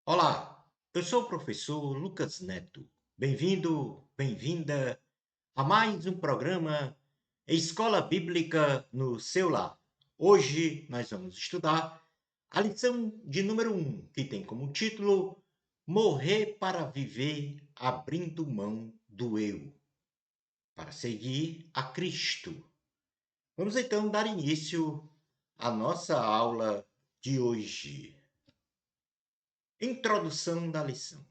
Olá, eu sou o professor Lucas Neto. Bem-vindo, bem-vinda a mais um programa Escola Bíblica no seu lar. Hoje nós vamos estudar a lição de número que tem como título Morrer para viver abrindo mão do eu, para seguir a Cristo. Vamos então dar início à nossa aula de hoje. Introdução da lição.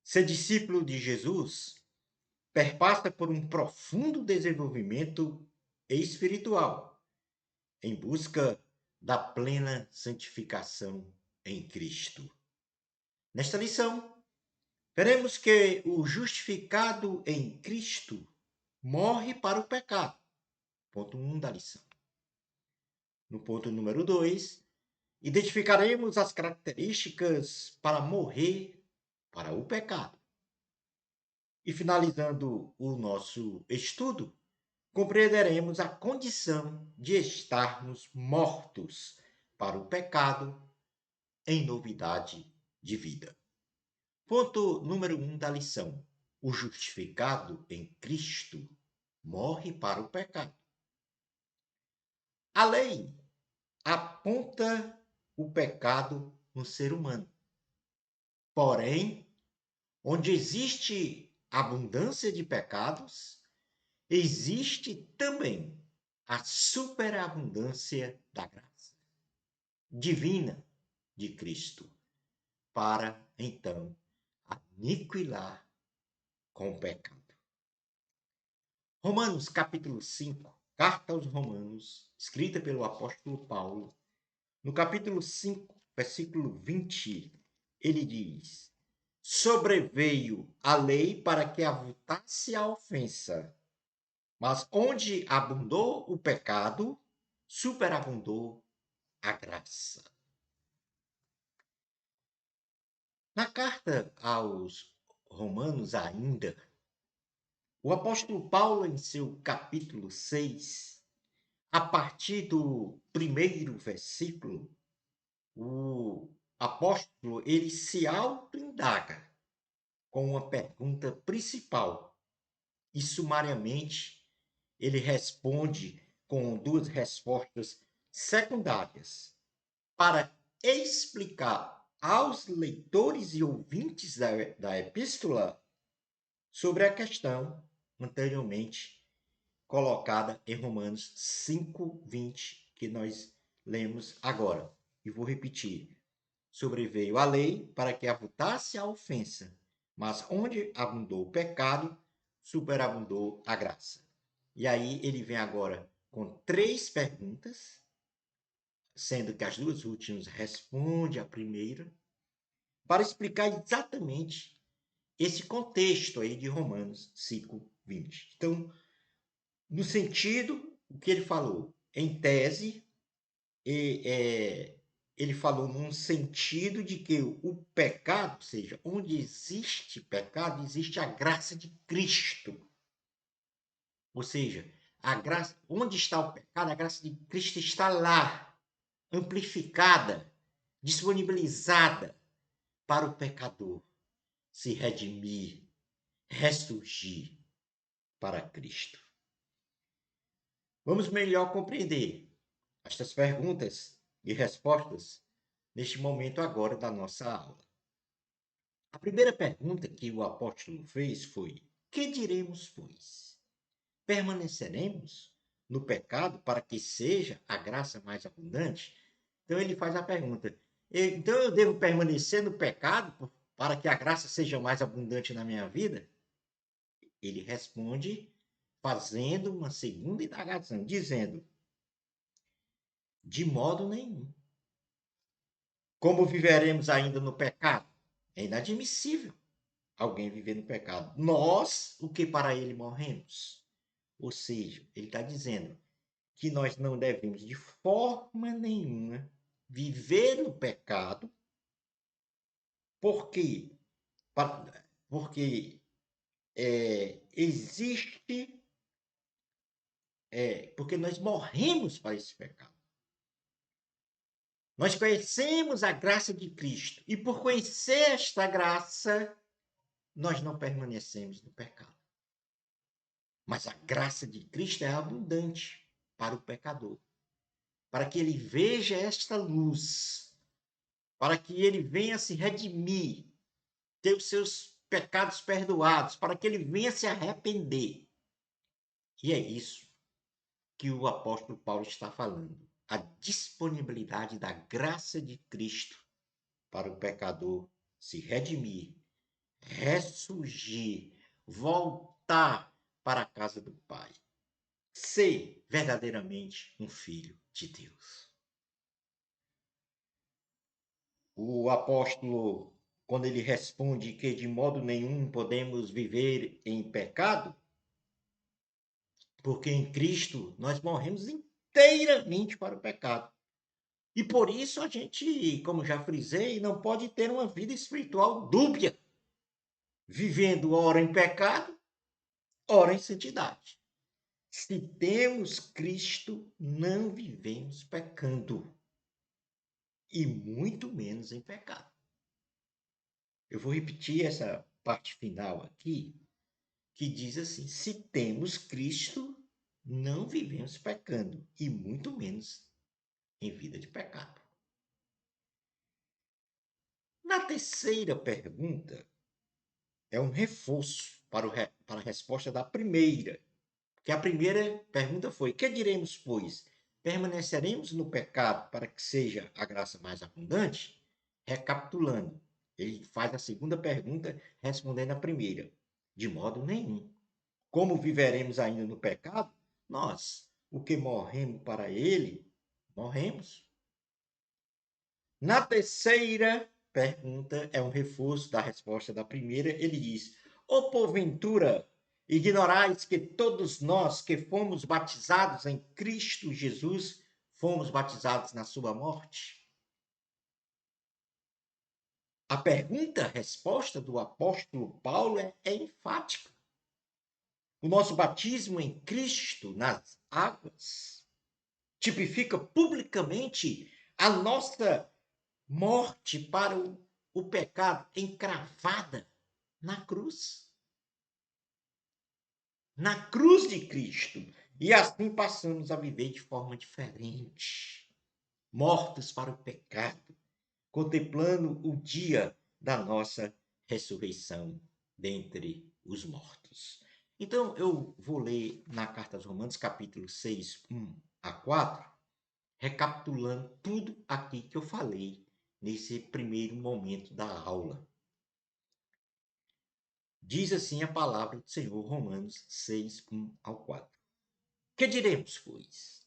Ser discípulo de Jesus perpassa por um profundo desenvolvimento espiritual, em busca da plena santificação em Cristo. Nesta lição, veremos que o justificado em Cristo morre para o pecado. Ponto 1 da lição. No ponto número 2, identificaremos as características para morrer para o pecado. E finalizando o nosso estudo, compreenderemos a condição de estarmos mortos para o pecado em novidade de vida. Ponto número 1 da lição. O justificado em Cristo morre para o pecado. A lei aponta o pecado no ser humano. Porém, onde existe abundância de pecados, existe também a superabundância da graça divina de Cristo para, então, aniquilar com o pecado. Romanos capítulo 5, carta aos Romanos, escrita pelo apóstolo Paulo, no capítulo 5, versículo 20, ele diz: Sobreveio a lei para que avultasse a ofensa, mas onde abundou o pecado, superabundou a graça. Na carta aos Romanos, ainda, o apóstolo Paulo, em seu capítulo 6, a partir do primeiro versículo, o apóstolo ele se autoindaga com uma pergunta principal e, sumariamente, ele responde com duas respostas secundárias para explicar aos leitores e ouvintes da epístola sobre a questão anteriormente colocada em Romanos 5:20, que nós lemos agora. E vou repetir: sobreveio a lei para que avultasse a ofensa, mas onde abundou o pecado, superabundou a graça. E aí ele vem agora com três perguntas, sendo que as duas últimas respondem à primeira, para explicar exatamente esse contexto aí de Romanos 5:20. Então, no sentido, o que ele falou, em tese, ele falou num sentido de que o pecado, ou seja, onde existe pecado, existe a graça de Cristo. Ou seja, a graça, onde está o pecado, a graça de Cristo está lá, amplificada, disponibilizada para o pecador se redimir, ressurgir para Cristo. Vamos melhor compreender estas perguntas e respostas neste momento agora da nossa aula. A primeira pergunta que o apóstolo fez foi: que diremos, pois? Permaneceremos no pecado para que seja a graça mais abundante? Então ele faz a pergunta: então eu devo permanecer no pecado para que a graça seja mais abundante na minha vida? Ele responde fazendo uma segunda indagação, dizendo: de modo nenhum. Como viveremos ainda no pecado? É inadmissível alguém viver no pecado. Nós, o que para ele morremos? Ou seja, ele está dizendo que nós não devemos de forma nenhuma viver no pecado, porque, porque existe, porque nós morremos para esse pecado. Nós conhecemos a graça de Cristo e por conhecer esta graça, nós não permanecemos no pecado. Mas a graça de Cristo é abundante para o pecador, para que ele veja esta luz, para que ele venha se redimir, ter os seus pecados perdoados, para que ele venha se arrepender. E é isso que o apóstolo Paulo está falando. A disponibilidade da graça de Cristo para o pecador se redimir, ressurgir, voltar para a casa do Pai, ser verdadeiramente um filho de Deus. O apóstolo, quando ele responde que de modo nenhum podemos viver em pecado, porque em Cristo nós morremos inteiramente para o pecado. E por isso a gente, como já frisei, não pode ter uma vida espiritual dúbia, vivendo ora em pecado, ora em santidade. Se temos Cristo, não vivemos pecando, e muito menos em pecado. Eu vou repetir essa parte final aqui, que diz assim: se temos Cristo, não vivemos pecando, e muito menos em vida de pecado. Na terceira pergunta, é um reforço para a resposta da primeira. Que a primeira pergunta foi: que diremos, pois? Permaneceremos no pecado para que seja a graça mais abundante? Recapitulando, ele faz a segunda pergunta respondendo a primeira: de modo nenhum. Como viveremos ainda no pecado? Nós, o que morremos para ele, morremos. Na terceira pergunta, é um reforço da resposta da primeira, ele diz: ou porventura ignorais que todos nós que fomos batizados em Cristo Jesus, fomos batizados na sua morte? A pergunta-resposta do apóstolo Paulo é enfática. O nosso batismo em Cristo nas águas tipifica publicamente a nossa morte para o pecado encravada na cruz. Na cruz de Cristo. E assim passamos a viver de forma diferente. Mortos para o pecado, contemplando o dia da nossa ressurreição dentre os mortos. Então, eu vou ler na Carta aos Romanos, capítulo 6, 1 a 4, recapitulando tudo aqui que eu falei nesse primeiro momento da aula. Diz assim a palavra do Senhor, Romanos 6, 1 ao 4. Que diremos, pois?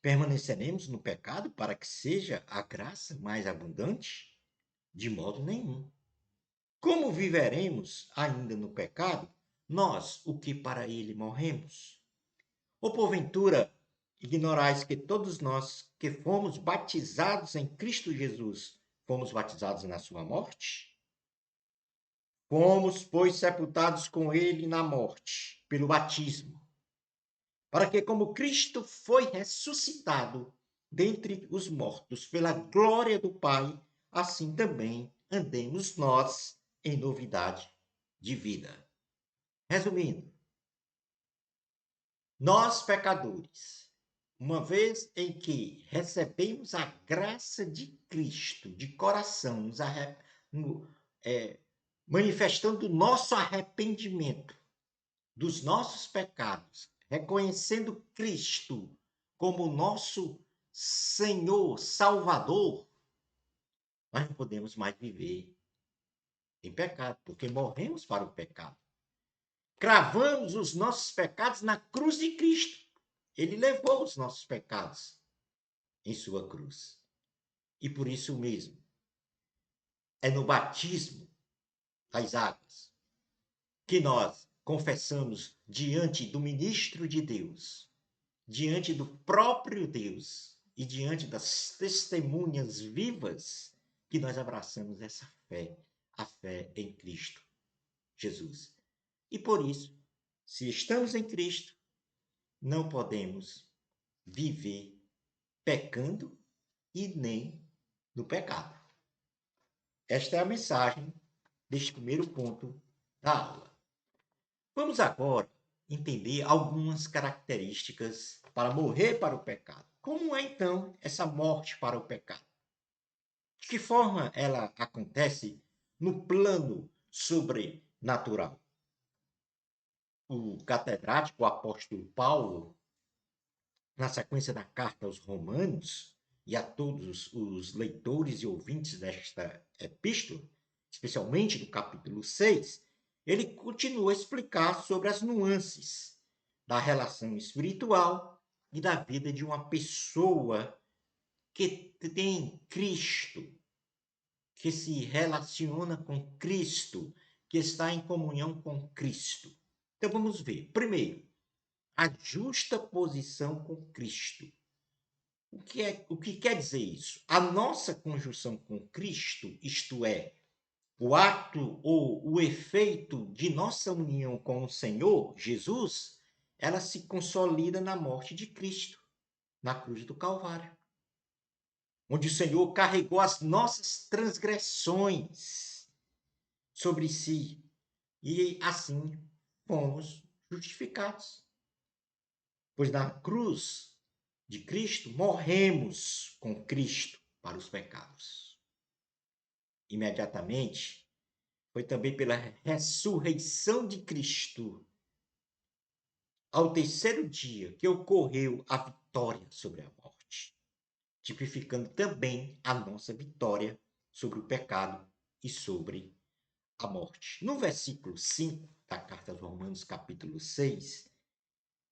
Permaneceremos no pecado para que seja a graça mais abundante? De modo nenhum. Como viveremos ainda no pecado, nós, o que para ele morremos? Ou porventura ignorais que todos nós que fomos batizados em Cristo Jesus, fomos batizados na sua morte? Fomos, pois, sepultados com ele na morte, pelo batismo, para que, como Cristo foi ressuscitado dentre os mortos pela glória do Pai, assim também andemos nós em novidade de vida. Resumindo, nós, pecadores, uma vez em que recebemos a graça de Cristo de coração, manifestando o nosso arrependimento dos nossos pecados, reconhecendo Cristo como nosso Senhor, Salvador, nós não podemos mais viver em pecado, porque morremos para o pecado. Cravamos os nossos pecados na cruz de Cristo. Ele levou os nossos pecados em sua cruz. E por isso mesmo, é no batismo das águas que nós confessamos diante do ministro de Deus, diante do próprio Deus e diante das testemunhas vivas, que nós abraçamos essa fé, a fé em Cristo Jesus. E por isso, se estamos em Cristo, não podemos viver pecando e nem do pecado. Esta é a mensagem deste primeiro ponto da aula. Vamos agora entender algumas características para morrer para o pecado. Como é, então, essa morte para o pecado? De que forma ela acontece no plano sobrenatural? O catedrático, o apóstolo Paulo, na sequência da carta aos Romanos, e a todos os leitores e ouvintes desta epístola, especialmente do capítulo 6, ele continua a explicar sobre as nuances da relação espiritual e da vida de uma pessoa que tem Cristo, que se relaciona com Cristo, que está em comunhão com Cristo. Então vamos ver. Primeiro, a justa posição com Cristo. O que quer dizer isso? A nossa conjunção com Cristo, isto é, o ato ou o efeito de nossa união com o Senhor Jesus, ela se consolida na morte de Cristo, na cruz do Calvário, onde o Senhor carregou as nossas transgressões sobre si e assim fomos justificados. Pois na cruz de Cristo morremos com Cristo para os pecados. Imediatamente, foi também pela ressurreição de Cristo, ao terceiro dia, que ocorreu a vitória sobre a morte, tipificando também a nossa vitória sobre o pecado e sobre a morte. No versículo 5 da carta aos Romanos, capítulo 6,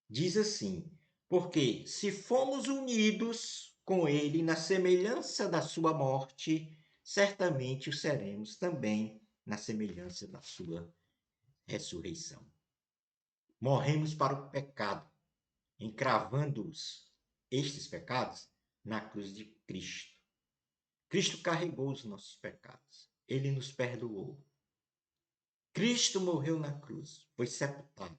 diz assim: porque se fomos unidos com ele na semelhança da sua morte, certamente o seremos também na semelhança da sua ressurreição. Morremos para o pecado, encravando-os, estes pecados, na cruz de Cristo. Cristo carregou os nossos pecados. Ele nos perdoou. Cristo morreu na cruz, foi sepultado,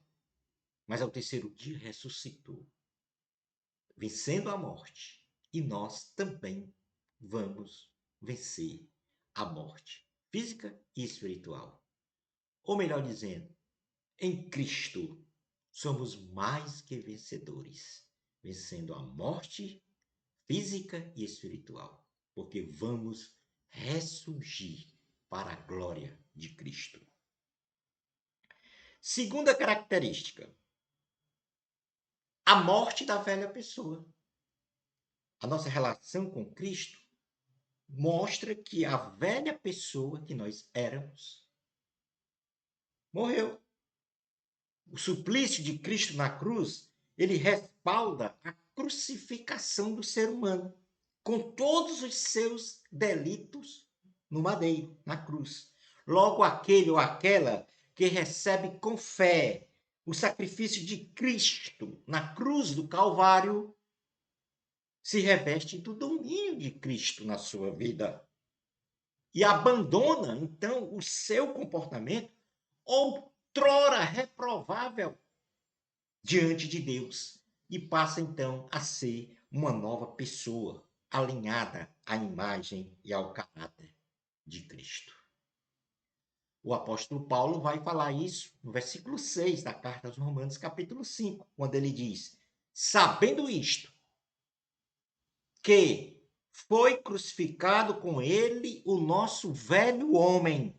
mas ao terceiro dia ressuscitou, vencendo a morte. E nós também vamos vencer a morte física e espiritual. Ou melhor dizendo, em Cristo somos mais que vencedores, vencendo a morte física e espiritual, porque vamos ressurgir para a glória de Cristo. Segunda característica, a morte da velha pessoa. A nossa relação com Cristo mostra que a velha pessoa que nós éramos morreu. O suplício de Cristo na cruz, ele respalda a crucificação do ser humano, com todos os seus delitos no madeiro, na cruz. Logo, aquele ou aquela que recebe com fé o sacrifício de Cristo na cruz do Calvário, se reveste do domínio de Cristo na sua vida e abandona, então, o seu comportamento outrora reprovável diante de Deus e passa, então, a ser uma nova pessoa, alinhada à imagem e ao caráter de Cristo. O apóstolo Paulo vai falar isso no versículo 6 da carta aos Romanos, capítulo 5, quando ele diz: sabendo isto, que foi crucificado com ele o nosso velho homem,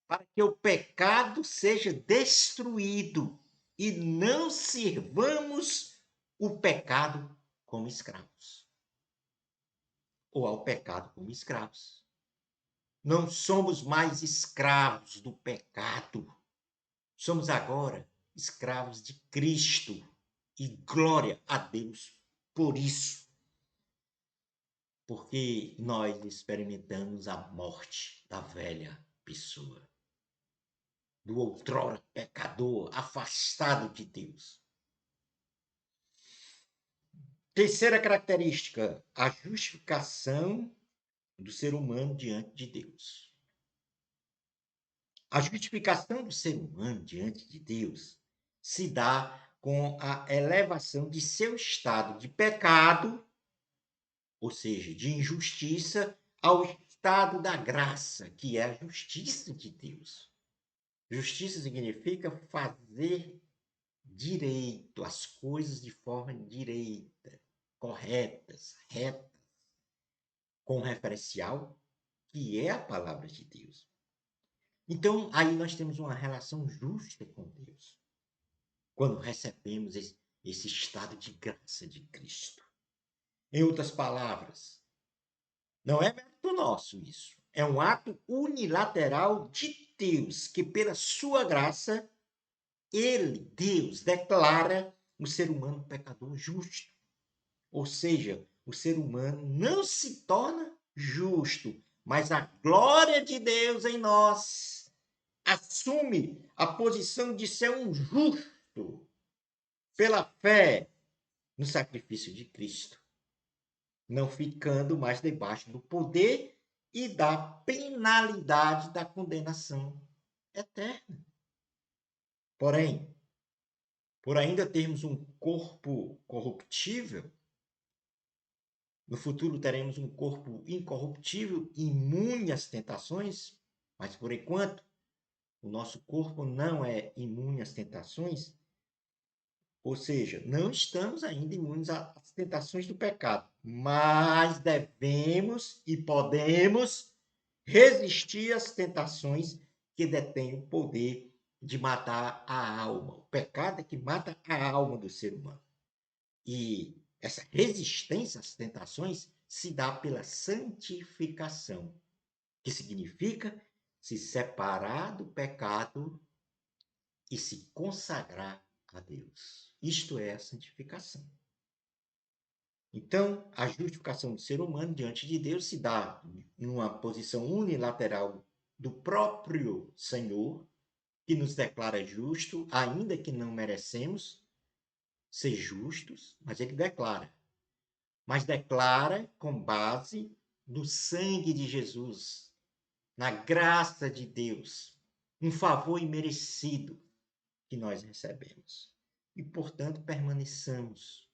para que o pecado seja destruído e não sirvamos o pecado como escravos. Ou ao pecado como escravos. Não somos mais escravos do pecado. Somos agora escravos de Cristo. E glória a Deus por isso. Porque nós experimentamos a morte da velha pessoa, do outrora pecador, afastado de Deus. Terceira característica, a justificação do ser humano diante de Deus. A justificação do ser humano diante de Deus se dá com a elevação de seu estado de pecado, ou seja, de injustiça, ao estado da graça, que é a justiça de Deus. Justiça significa fazer direito, as coisas de forma direita, corretas, retas, com referencial, que é a palavra de Deus. Então, aí nós temos uma relação justa com Deus, quando recebemos esse estado de graça de Cristo. Em outras palavras, não é mérito nosso isso. É um ato unilateral de Deus, que pela sua graça, Deus, declara o ser humano pecador justo. Ou seja, o ser humano não se torna justo, mas a glória de Deus em nós assume a posição de ser um justo pela fé no sacrifício de Cristo, não ficando mais debaixo do poder e da penalidade da condenação eterna. Porém, por ainda termos um corpo corruptível, no futuro teremos um corpo incorruptível, imune às tentações, mas por enquanto o nosso corpo não é imune às tentações, ou seja, não estamos ainda imunes às tentações do pecado, mas devemos e podemos resistir às tentações que detêm o poder de matar a alma. O pecado é que mata a alma do ser humano. E essa resistência às tentações se dá pela santificação, que significa se separar do pecado e se consagrar a Deus. Isto é a santificação. Então, a justificação do ser humano diante de Deus se dá numa posição unilateral do próprio Senhor, que nos declara justo, ainda que não merecemos ser justos, mas ele declara. Mas declara com base no sangue de Jesus, na graça de Deus, um favor imerecido que nós recebemos. E, portanto, permaneçamos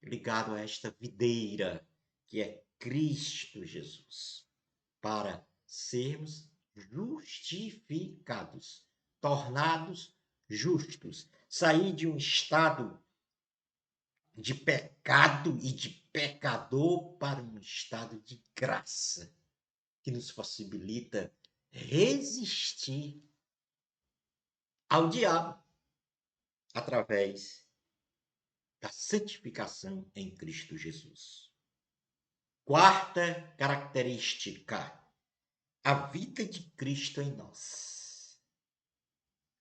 ligados a esta videira que é Cristo Jesus, para sermos justificados, tornados justos, sair de um estado de pecado e de pecador para um estado de graça, que nos possibilita resistir ao diabo através da santificação em Cristo Jesus. Quarta característica, a vida de Cristo em nós.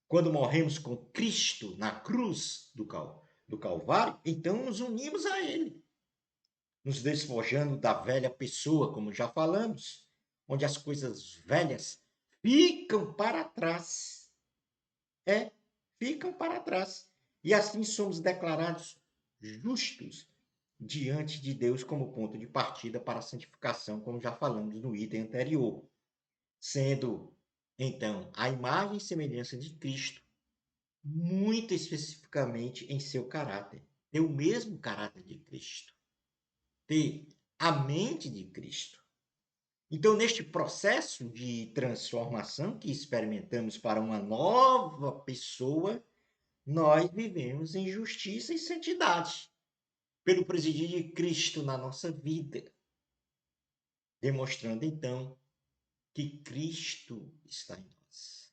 Quando morremos com Cristo na cruz do Calvário, então nos unimos a Ele, nos despojando da velha pessoa, como já falamos, onde as coisas velhas ficam para trás. Ficam para trás. E assim somos declarados justos diante de Deus como ponto de partida para a santificação, como já falamos no item anterior. Sendo, então, a imagem e semelhança de Cristo, muito especificamente em seu caráter. Ter o mesmo caráter de Cristo. Ter a mente de Cristo. Então, neste processo de transformação que experimentamos para uma nova pessoa, nós vivemos em justiça e santidade, pelo presidir de Cristo na nossa vida, demonstrando então que Cristo está em nós.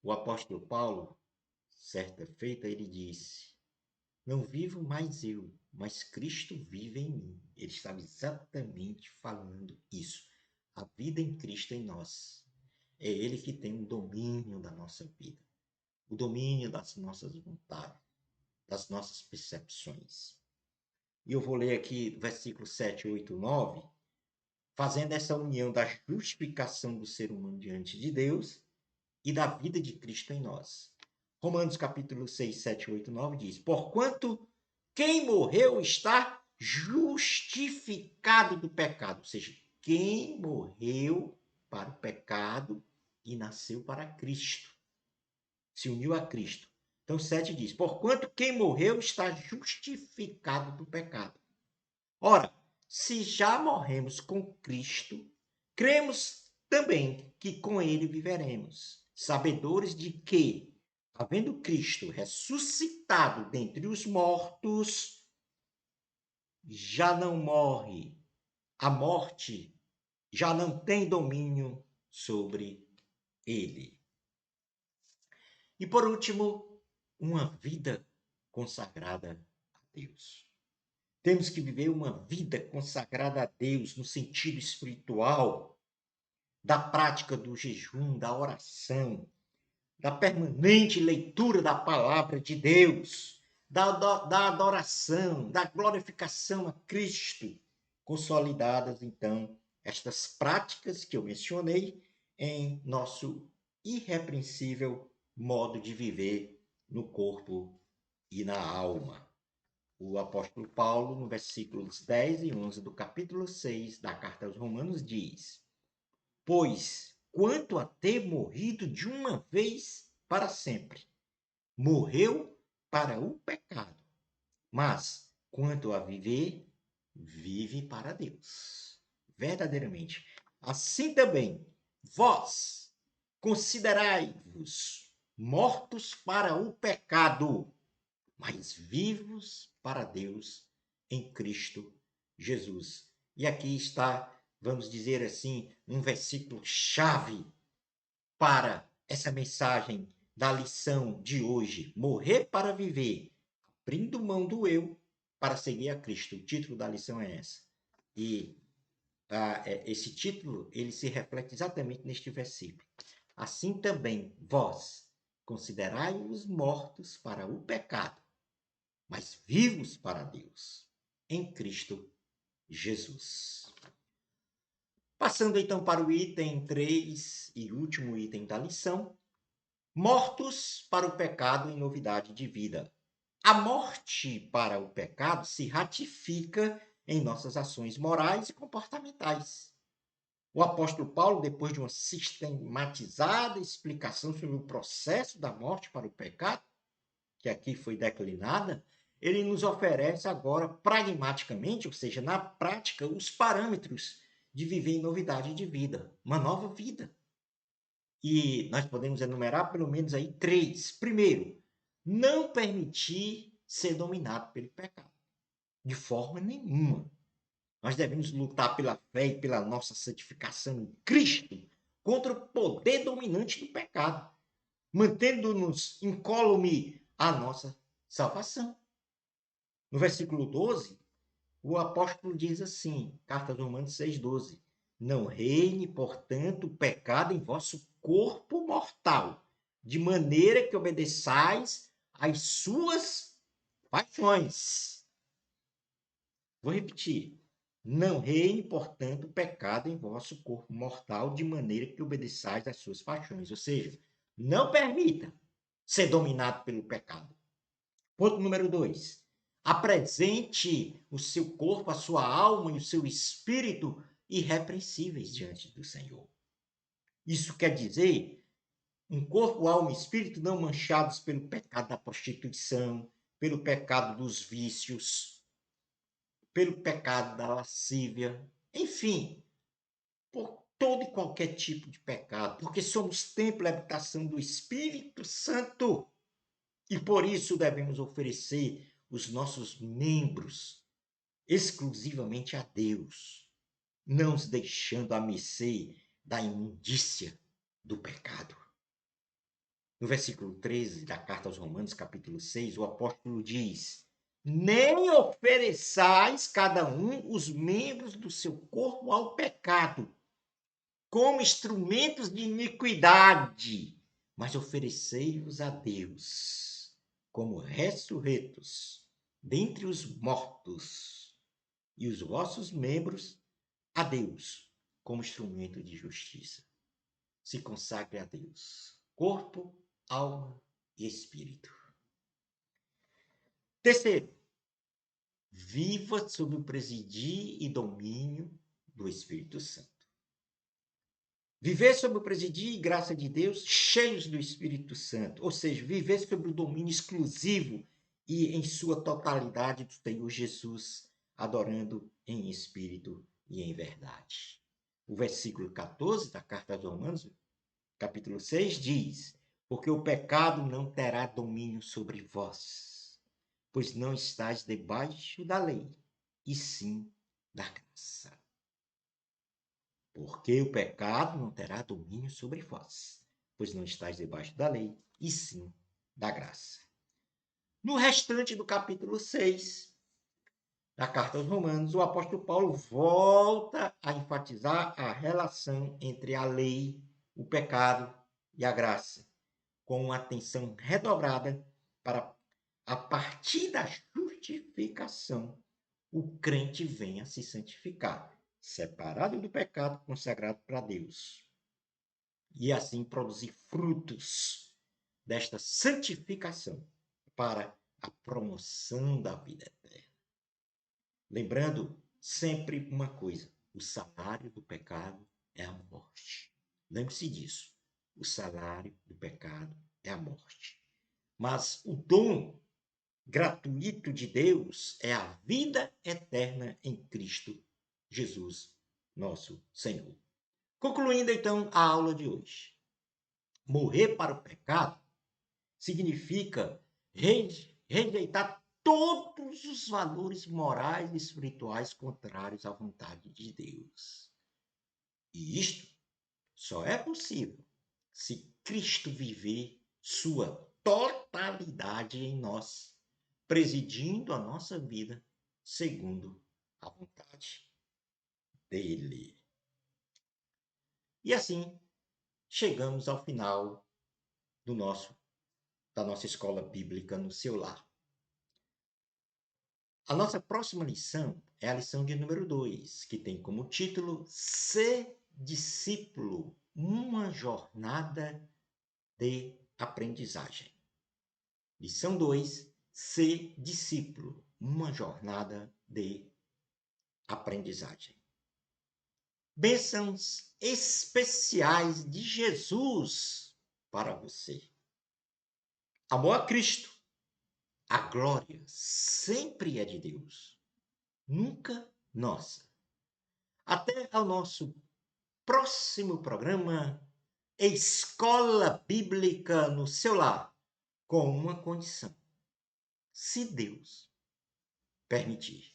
O apóstolo Paulo, certa feita, ele disse: não vivo mais eu, mas Cristo vive em mim. Ele estava exatamente falando isso. A vida em Cristo em nós. É Ele que tem o domínio da nossa vida, o domínio das nossas vontades, das nossas percepções. E eu vou ler aqui versículos 7, 8, 9, fazendo essa união da justificação do ser humano diante de Deus e da vida de Cristo em nós. Romanos capítulo 6, 7, 8, 9 diz: porquanto quem morreu está justificado do pecado. Ou seja, quem morreu para o pecado e nasceu para Cristo. Se uniu a Cristo. Então, 7 diz: porquanto quem morreu está justificado do pecado. Ora, se já morremos com Cristo, cremos também que com ele viveremos, sabedores de que, havendo Cristo ressuscitado dentre os mortos, já não morre, a morte já não tem domínio sobre ele. E por último, uma vida consagrada a Deus. Temos que viver uma vida consagrada a Deus no sentido espiritual, da prática do jejum, da oração, da permanente leitura da palavra de Deus, da adoração, da glorificação a Cristo, consolidadas, então, estas práticas que eu mencionei em nosso irrepreensível modo de viver no corpo e na alma. O apóstolo Paulo, no versículos 10 e 11 do capítulo 6 da carta aos Romanos, diz: Pois, quanto a ter morrido de uma vez para sempre, morreu para o pecado, mas, quanto a viver, vive para Deus. Verdadeiramente. Assim também, vós considerai-vos mortos para o pecado, mas vivos para Deus em Cristo Jesus. E aqui está, vamos dizer assim, um versículo chave para essa mensagem da lição de hoje: morrer para viver, abrindo mão do eu para seguir a Cristo. O título da lição é essa. E esse título ele se reflete exatamente neste versículo. Assim também vós considerai-os mortos para o pecado, mas vivos para Deus, em Cristo Jesus. Passando então para o item 3 e último item da lição, mortos para o pecado em novidade de vida. A morte para o pecado se ratifica em nossas ações morais e comportamentais. O apóstolo Paulo, depois de uma sistematizada explicação sobre o processo da morte para o pecado, que aqui foi declinada, ele nos oferece agora pragmaticamente, ou seja, na prática, os parâmetros de viver em novidade de vida, uma nova vida. E nós podemos enumerar pelo menos aí 3. Primeiro, não permitir ser dominado pelo pecado, de forma nenhuma. Nós devemos lutar pela fé e pela nossa santificação em Cristo contra o poder dominante do pecado, mantendo-nos incólume à nossa salvação. No versículo 12, o apóstolo diz assim, carta aos Romanos 6,12: Não reine, portanto, o pecado em vosso corpo mortal, de maneira que obedeçais às suas paixões. Vou repetir. Não reine, portanto, o pecado em vosso corpo mortal, de maneira que obedeçais às suas paixões. Ou seja, não permita ser dominado pelo pecado. Ponto número 2. Apresente o seu corpo, a sua alma e o seu espírito irrepreensíveis diante do Senhor. Isso quer dizer um corpo, alma e espírito não manchados pelo pecado da prostituição, pelo pecado dos vícios, pelo pecado da lascívia, enfim, por todo e qualquer tipo de pecado, porque somos templo e habitação do Espírito Santo. E por isso devemos oferecer os nossos membros exclusivamente a Deus, não os deixando à mercê da imundícia do pecado. No versículo 13 da carta aos Romanos, capítulo 6, o apóstolo diz: Nem ofereçais cada um os membros do seu corpo ao pecado, como instrumentos de iniquidade, mas oferecei-vos a Deus como ressurretos dentre os mortos, e os vossos membros a Deus como instrumento de justiça. Se consagre a Deus, corpo, alma e espírito. Terceiro, viva sob o presidir e domínio do Espírito Santo. Viver sob o presidir e graça de Deus, cheios do Espírito Santo, ou seja, viver sob o domínio exclusivo e em sua totalidade do Senhor Jesus, adorando em espírito e em verdade. O versículo 14 da carta aos Romanos, capítulo 6, diz: porque o pecado não terá domínio sobre vós, pois não estáis debaixo da lei, e sim da graça. Porque o pecado não terá domínio sobre vós, pois não estáis debaixo da lei, e sim da graça. No restante do capítulo 6 da carta aos Romanos, o apóstolo Paulo volta a enfatizar a relação entre a lei, o pecado e a graça, com uma atenção redobrada para, a partir da justificação, o crente venha a se santificar, separado do pecado, consagrado para Deus, e assim produzir frutos desta santificação para a promoção da vida eterna. Lembrando sempre uma coisa: o salário do pecado é a morte. Lembre-se disso. O salário do pecado é a morte. Mas o dom gratuito de Deus é a vida eterna em Cristo Jesus, nosso Senhor. Concluindo então a aula de hoje. Morrer para o pecado significa rejeitar todos os valores morais e espirituais contrários à vontade de Deus. E isto só é possível se Cristo viver sua totalidade em nós, presidindo a nossa vida segundo a vontade dele. E assim chegamos ao final da nossa escola bíblica no seu lar. A nossa próxima lição é a lição de número 2, que tem como título Ser discípulo, uma jornada de aprendizagem. Lição 2, Ser discípulo, uma jornada de aprendizagem. Bênçãos especiais de Jesus para você. Amor a Cristo. A glória sempre é de Deus, nunca nossa. Até ao nosso próximo programa Escola Bíblica no seu lar, com uma condição: se Deus permitir.